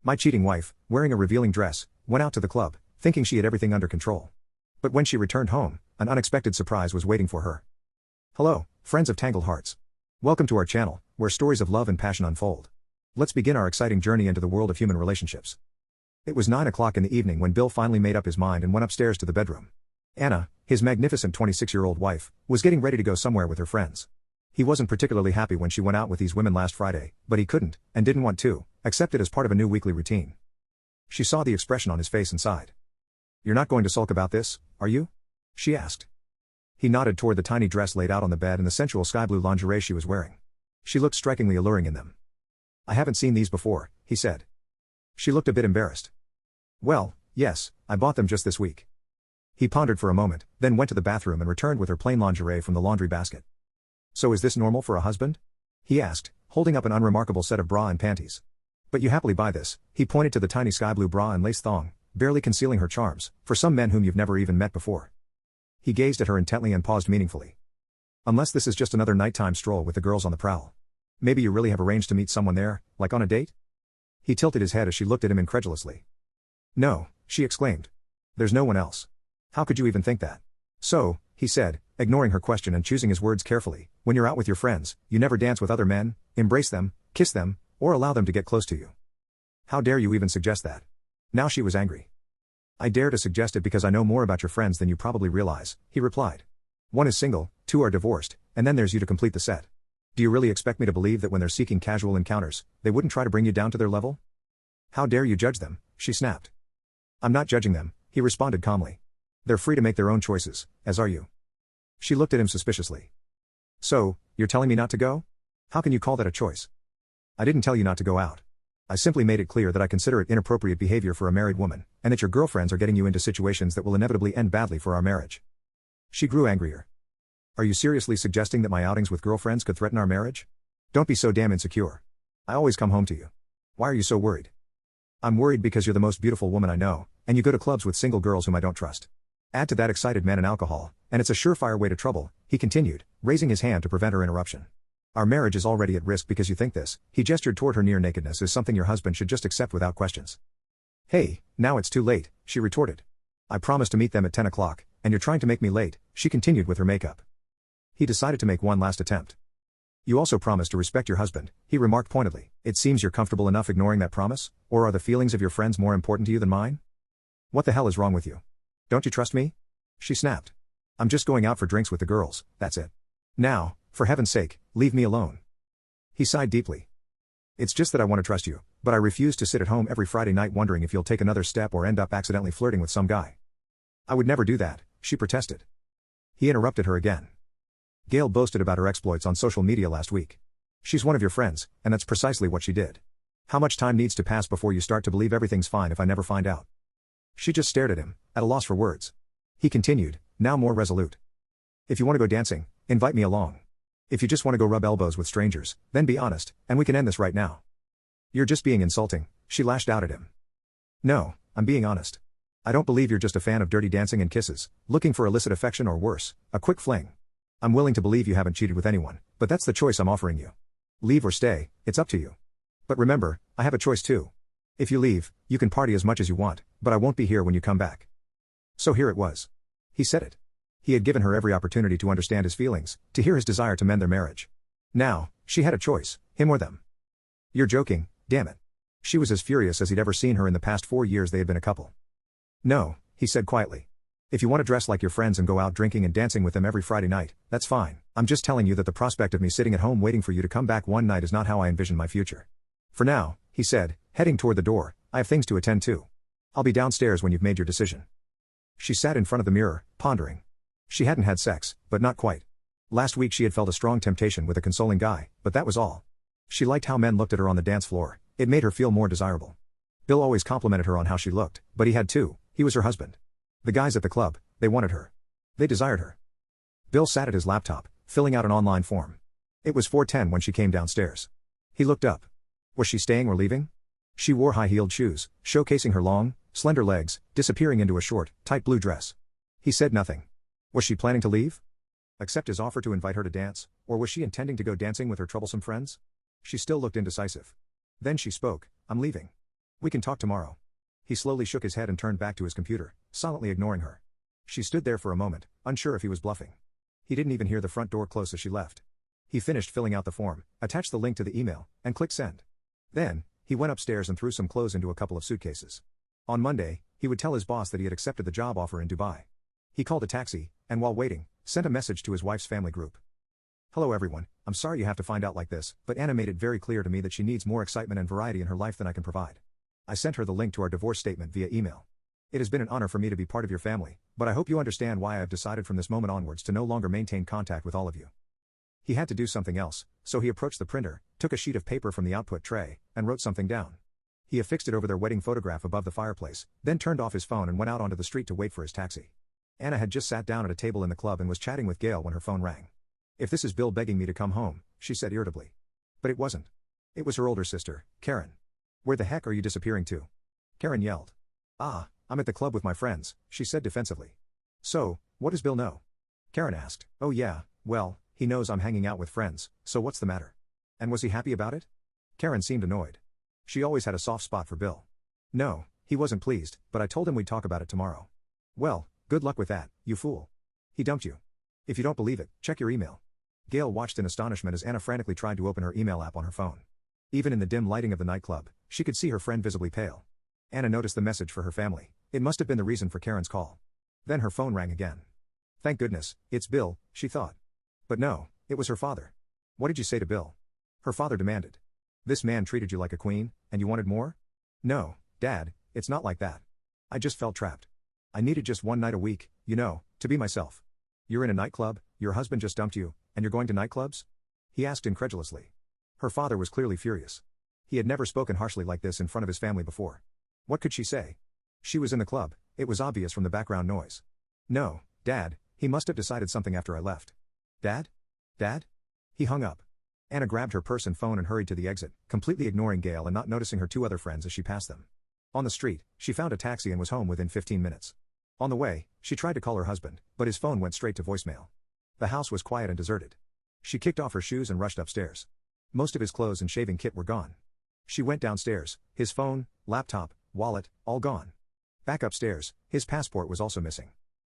My cheating wife, wearing a revealing dress, went out to the club, thinking she had everything under control. But when she returned home, an unexpected surprise was waiting for her. Hello, friends of Tangled Hearts. Welcome to our channel, where stories of love and passion unfold. Let's begin our exciting journey into the world of human relationships. It was 9 o'clock in the evening when Bill finally made up his mind and went upstairs to the bedroom. Anna, his magnificent 26-year-old wife, was getting ready to go somewhere with her friends. He wasn't particularly happy when she went out with these women last Friday, but he couldn't, and didn't want to, accept it as part of a new weekly routine. She saw the expression on his face and sighed. "You're not going to sulk about this, are you?" she asked. He nodded toward the tiny dress laid out on the bed and the sensual sky blue lingerie she was wearing. She looked strikingly alluring in them. "I haven't seen these before," he said. She looked a bit embarrassed. "Well, yes, I bought them just this week." He pondered for a moment, then went to the bathroom and returned with her plain lingerie from the laundry basket. "So is this normal for a husband?" he asked, holding up an unremarkable set of bra and panties. "But you happily buy this," he pointed to the tiny sky blue bra and lace thong, barely concealing her charms, "for some men whom you've never even met before." He gazed at her intently and paused meaningfully. "Unless this is just another nighttime stroll with the girls on the prowl. Maybe you really have arranged to meet someone there, like on a date?" He tilted his head as she looked at him incredulously. "No," she exclaimed. "There's no one else. How could you even think that?" "So," he said, ignoring her question and choosing his words carefully, "when you're out with your friends, you never dance with other men, embrace them, kiss them, or allow them to get close to you. How dare you even suggest that?" Now she was angry. "I dare to suggest it because I know more about your friends than you probably realize," he replied. "One is single, 2 are divorced, and then there's you to complete the set. Do you really expect me to believe that when they're seeking casual encounters, they wouldn't try to bring you down to their level?" "How dare you judge them," she snapped. "I'm not judging them," he responded calmly. "They're free to make their own choices, as are you." She looked at him suspiciously. "So, you're telling me not to go? How can you call that a choice?" "I didn't tell you not to go out. I simply made it clear that I consider it inappropriate behavior for a married woman, and that your girlfriends are getting you into situations that will inevitably end badly for our marriage." She grew angrier. "Are you seriously suggesting that my outings with girlfriends could threaten our marriage? Don't be so damn insecure. I always come home to you. Why are you so worried?" "I'm worried because you're the most beautiful woman I know, and you go to clubs with single girls whom I don't trust. Add to that excited men and alcohol, and it's a surefire way to trouble," he continued, raising his hand to prevent her interruption. "Our marriage is already at risk because you think this," he gestured toward her near nakedness, "is something your husband should just accept without questions." "Hey, now it's too late," she retorted. "I promised to meet them at 10 o'clock, and you're trying to make me late," she continued with her makeup. He decided to make one last attempt. "You also promised to respect your husband," he remarked pointedly. "It seems you're comfortable enough ignoring that promise, or are the feelings of your friends more important to you than mine? What the hell is wrong with you? Don't you trust me?" she snapped. "I'm just going out for drinks with the girls, that's it. Now, for heaven's sake, leave me alone." He sighed deeply. "It's just that I want to trust you, but I refuse to sit at home every Friday night wondering if you'll take another step or end up accidentally flirting with some guy." "I would never do that," she protested. He interrupted her again. "Gail boasted about her exploits on social media last week. She's one of your friends, and that's precisely what she did. How much time needs to pass before you start to believe everything's fine if I never find out?" She just stared at him, at a loss for words. He continued, now more resolute. "If you want to go dancing, invite me along. If you just want to go rub elbows with strangers, then be honest, and we can end this right now." "You're just being insulting," she lashed out at him. "No, I'm being honest. I don't believe you're just a fan of dirty dancing and kisses, looking for illicit affection or worse, a quick fling. I'm willing to believe you haven't cheated with anyone, but that's the choice I'm offering you. Leave or stay, it's up to you. But remember, I have a choice too. If you leave, you can party as much as you want, but I won't be here when you come back." So here it was. He said it. He had given her every opportunity to understand his feelings, to hear his desire to mend their marriage. Now, she had a choice, him or them. "You're joking, damn it." She was as furious as he'd ever seen her in the past 4 years they had been a couple. "No," he said quietly. "If you want to dress like your friends and go out drinking and dancing with them every Friday night, that's fine. I'm just telling you that the prospect of me sitting at home waiting for you to come back one night is not how I envision my future. For now," he said, heading toward the door, "I have things to attend to. I'll be downstairs when you've made your decision." She sat in front of the mirror, pondering. She hadn't had sex, but not quite. Last week she had felt a strong temptation with a consoling guy, but that was all. She liked how men looked at her on the dance floor, it made her feel more desirable. Bill always complimented her on how she looked, but he had too, he was her husband. The guys at the club, they wanted her. They desired her. Bill sat at his laptop, filling out an online form. It was 4:10 when she came downstairs. He looked up. Was she staying or leaving? She wore high-heeled shoes, showcasing her long, slender legs, disappearing into a short, tight blue dress. He said nothing. Was she planning to leave? Accept his offer to invite her to dance, or was she intending to go dancing with her troublesome friends? She still looked indecisive. Then she spoke, "I'm leaving." We can talk tomorrow. He slowly shook his head and turned back to his computer, silently ignoring her. She stood there for a moment, unsure if he was bluffing. He didn't even hear the front door close as she left. He finished filling out the form, attached the link to the email, and clicked send. Then, he went upstairs and threw some clothes into a couple of suitcases. On Monday, he would tell his boss that he had accepted the job offer in Dubai. He called a taxi, and while waiting, sent a message to his wife's family group. Hello everyone, I'm sorry you have to find out like this, but Anna made it very clear to me that she needs more excitement and variety in her life than I can provide. I sent her the link to our divorce statement via email. It has been an honor for me to be part of your family, but I hope you understand why I have decided from this moment onwards to no longer maintain contact with all of you. He had to do something else, so he approached the printer, took a sheet of paper from the output tray, and wrote something down. He affixed it over their wedding photograph above the fireplace, then turned off his phone and went out onto the street to wait for his taxi. Anna had just sat down at a table in the club and was chatting with Gail when her phone rang. If this is Bill begging me to come home, she said irritably. But it wasn't. It was her older sister, Karen. Where the heck are you disappearing to? Karen yelled. I'm at the club with my friends, she said defensively. So, what does Bill know? Karen asked. Oh yeah, well, he knows I'm hanging out with friends, so what's the matter? And was he happy about it? Karen seemed annoyed. She always had a soft spot for Bill. No, he wasn't pleased, but I told him we'd talk about it tomorrow. Well, good luck with that, you fool. He dumped you. If you don't believe it, check your email. Gail watched in astonishment as Anna frantically tried to open her email app on her phone. Even in the dim lighting of the nightclub, she could see her friend visibly pale. Anna noticed the message for her family. It must have been the reason for Karen's call. Then her phone rang again. Thank goodness, it's Bill, she thought. But no, it was her father. What did you say to Bill? Her father demanded. This man treated you like a queen, and you wanted more? No, Dad, it's not like that. I just felt trapped. I needed just one night a week, to be myself. You're in a nightclub, your husband just dumped you, and you're going to nightclubs? He asked incredulously. Her father was clearly furious. He had never spoken harshly like this in front of his family before. What could she say? She was in the club, it was obvious from the background noise. No, Dad, he must have decided something after I left. Dad? Dad? He hung up. Anna grabbed her purse and phone and hurried to the exit, completely ignoring Gail and not noticing her two other friends as she passed them. On the street, she found a taxi and was home within 15 minutes. On the way, she tried to call her husband, but his phone went straight to voicemail. The house was quiet and deserted. She kicked off her shoes and rushed upstairs. Most of his clothes and shaving kit were gone. She went downstairs, his phone, laptop, wallet, all gone. Back upstairs, his passport was also missing.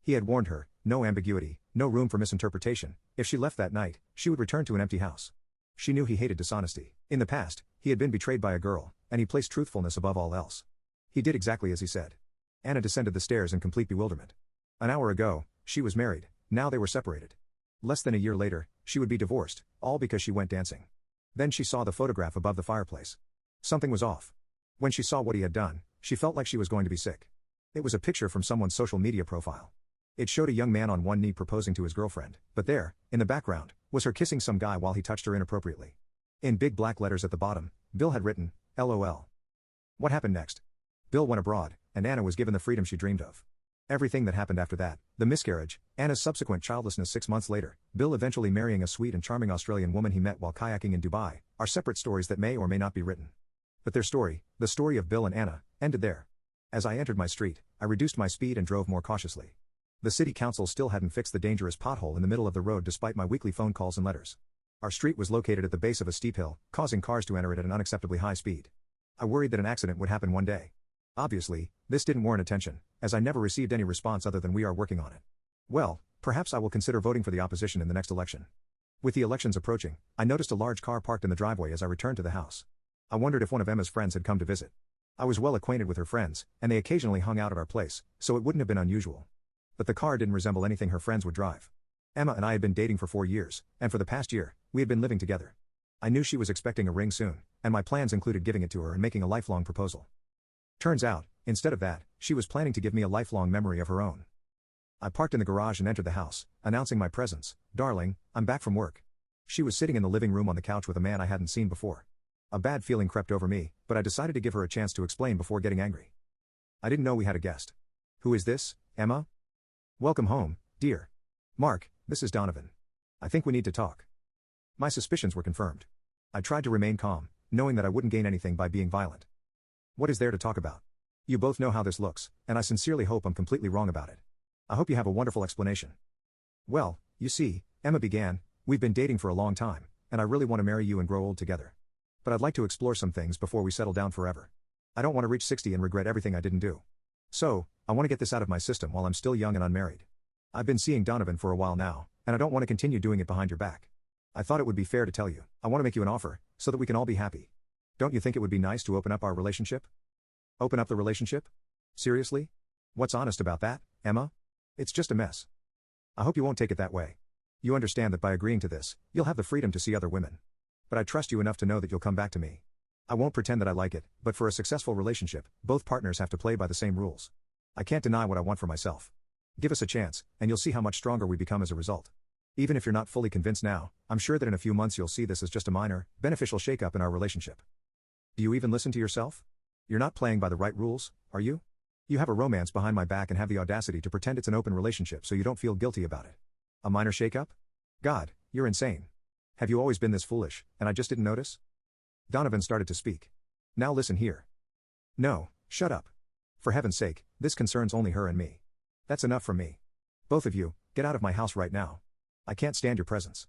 He had warned her, no ambiguity, no room for misinterpretation. If she left that night, she would return to an empty house. She knew he hated dishonesty. In the past, he had been betrayed by a girl, and he placed truthfulness above all else. He did exactly as he said. Anna descended the stairs in complete bewilderment. An hour ago, she was married, now they were separated. Less than a year later, she would be divorced, all because she went dancing. Then she saw the photograph above the fireplace. Something was off. When she saw what he had done, she felt like she was going to be sick. It was a picture from someone's social media profile. It showed a young man on one knee proposing to his girlfriend, but there, in the background, was her kissing some guy while he touched her inappropriately. In big black letters at the bottom, Bill had written, LOL. What happened next? Bill went abroad, and Anna was given the freedom she dreamed of. Everything that happened after that, the miscarriage, Anna's subsequent childlessness 6 months later, Bill eventually marrying a sweet and charming Australian woman he met while kayaking in Dubai, are separate stories that may or may not be written. But their story, the story of Bill and Anna, ended there. As I entered my street, I reduced my speed and drove more cautiously. The city council still hadn't fixed the dangerous pothole in the middle of the road despite my weekly phone calls and letters. Our street was located at the base of a steep hill, causing cars to enter it at an unacceptably high speed. I worried that an accident would happen one day. Obviously, this didn't warrant attention, as I never received any response other than "we are working on it." Well, perhaps I will consider voting for the opposition in the next election. With the elections approaching, I noticed a large car parked in the driveway as I returned to the house. I wondered if one of Emma's friends had come to visit. I was well acquainted with her friends, and they occasionally hung out at our place, so it wouldn't have been unusual. But the car didn't resemble anything her friends would drive. Emma and I had been dating for 4 years, and for the past year, we had been living together. I knew she was expecting a ring soon, and my plans included giving it to her and making a lifelong proposal. Turns out, instead of that, she was planning to give me a lifelong memory of her own. I parked in the garage and entered the house, announcing my presence. "Darling, I'm back from work." She was sitting in the living room on the couch with a man I hadn't seen before. A bad feeling crept over me, but I decided to give her a chance to explain before getting angry. "I didn't know we had a guest. Who is this, Emma?" "Welcome home, dear. Mark, this is Donovan. I think we need to talk." My suspicions were confirmed. I tried to remain calm, knowing that I wouldn't gain anything by being violent. "What is there to talk about? You both know how this looks, and I sincerely hope I'm completely wrong about it. I hope you have a wonderful explanation." "Well, you see," Emma began, "we've been dating for a long time, and I really want to marry you and grow old together. But I'd like to explore some things before we settle down forever." I don't want to reach 60 and regret everything I didn't do. So, I want to get this out of my system while I'm still young and unmarried. I've been seeing Donovan for a while now, and I don't want to continue doing it behind your back. I thought it would be fair to tell you. I want to make you an offer, so that we can all be happy. Don't you think it would be nice to open up our relationship? Open up the relationship? Seriously? What's honest about that, Emma? It's just a mess. I hope you won't take it that way. You understand that by agreeing to this, you'll have the freedom to see other women. But I trust you enough to know that you'll come back to me. I won't pretend that I like it, but for a successful relationship, both partners have to play by the same rules. I can't deny what I want for myself. Give us a chance, and you'll see how much stronger we become as a result. Even if you're not fully convinced now, I'm sure that in a few months you'll see this as just a minor, beneficial shakeup in our relationship. Do you even listen to yourself? You're not playing by the right rules, are you? You have a romance behind my back and have the audacity to pretend it's an open relationship so you don't feel guilty about it. A minor shakeup? God, you're insane. Have you always been this foolish, and I just didn't notice? Donovan started to speak. Now listen here. No, shut up. For heaven's sake, this concerns only her and me. That's enough from me. Both of you, get out of my house right now. I can't stand your presence.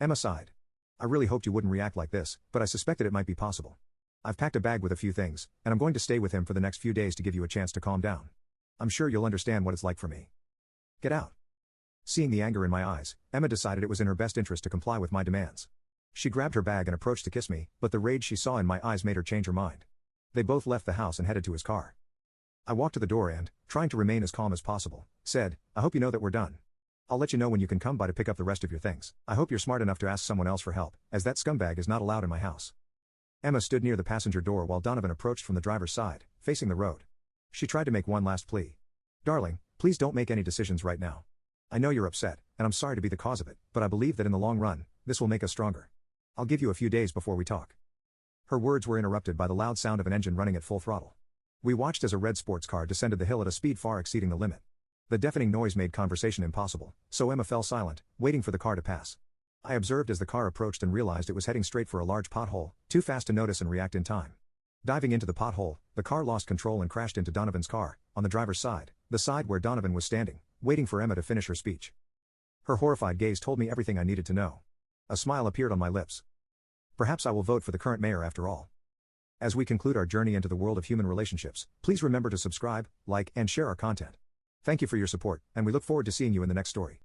Emma sighed. I really hoped you wouldn't react like this, but I suspected it might be possible. I've packed a bag with a few things, and I'm going to stay with him for the next few days to give you a chance to calm down. I'm sure you'll understand what it's like for me. Get out. Seeing the anger in my eyes, Emma decided it was in her best interest to comply with my demands. She grabbed her bag and approached to kiss me, but the rage she saw in my eyes made her change her mind. They both left the house and headed to his car. I walked to the door and, trying to remain as calm as possible, said, I hope you know that we're done. I'll let you know when you can come by to pick up the rest of your things. I hope you're smart enough to ask someone else for help, as that scumbag is not allowed in my house. Emma stood near the passenger door while Donovan approached from the driver's side, facing the road. She tried to make one last plea. Darling, please don't make any decisions right now. I know you're upset, and I'm sorry to be the cause of it, but I believe that in the long run, this will make us stronger. I'll give you a few days before we talk. Her words were interrupted by the loud sound of an engine running at full throttle. We watched as a red sports car descended the hill at a speed far exceeding the limit. The deafening noise made conversation impossible, so Emma fell silent, waiting for the car to pass. I observed as the car approached and realized it was heading straight for a large pothole, too fast to notice and react in time. Diving into the pothole, the car lost control and crashed into Donovan's car, on the driver's side, the side where Donovan was standing, waiting for Emma to finish her speech. Her horrified gaze told me everything I needed to know. A smile appeared on my lips. Perhaps I will vote for the current mayor after all. As we conclude our journey into the world of human relationships, please remember to subscribe, like, and share our content. Thank you for your support, and we look forward to seeing you in the next story.